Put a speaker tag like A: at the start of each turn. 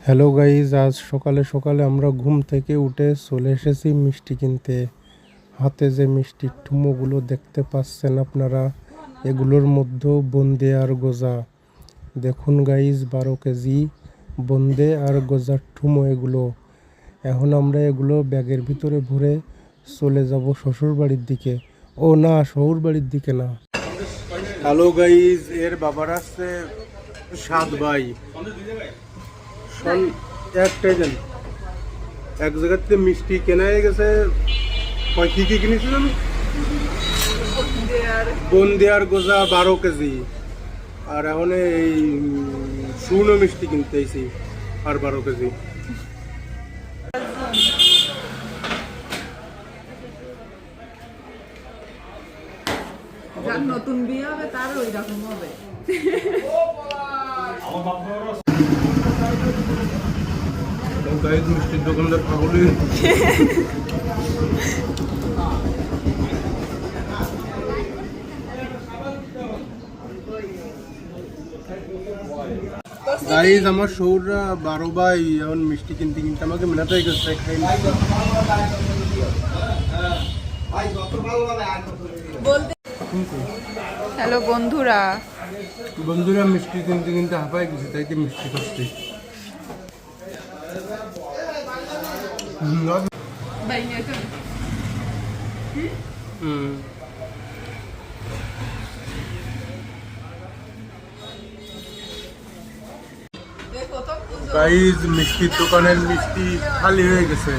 A: Hello guys, আজ সকালে সকালে আমরা ঘুম থেকে উঠে চলে এসেছি মিষ্টি কিনতে। হাতে যে মিষ্টির ঠুমোগুলো দেখতে পাচ্ছেন আপনারা, এগুলোর মধ্যেও বোঁদে আর গজা। দেখুন গাইজ, 12 কেজি বোঁদে আর গজার ঠুমো এগুলো। এখন আমরা এগুলো ব্যাগের ভিতরে ভরে চলে যাব শ্বশুর বাড়ির দিকে। ও না, শ্বশুর বাড়ির দিকে না। হ্যালো গাইজ, এর বাবার আছে 7 ভাই। একটাই জান, এক জায়গাতে মিষ্টি কেনা হয়ে গেছে। কি কি কিনেছিলাম? বোঁদে আর গজা 12 কেজি। আর এখন এই শুকনো মিষ্টি কিনতে আইছি আর 12 কেজি।
B: যার নতুন বিয়ে হবে তার ওই রকম হবে।
A: মিষ্টির দোকানদার পাগলি। গাইজ, আমার শহররা 12 ভাই এখন মিষ্টি কিনতে কিনতে আমাকে মেলাতে গেছে। খাই
B: হ্যালো বন্ধুরা,
A: বন্ধুরা মিষ্টি কিনতে কিনতে হাঁপায় গেছে, তাই তো মিষ্টি করছি। গাইজ, মিষ্টির দোকানের মিষ্টি খালি হয়ে গেছে।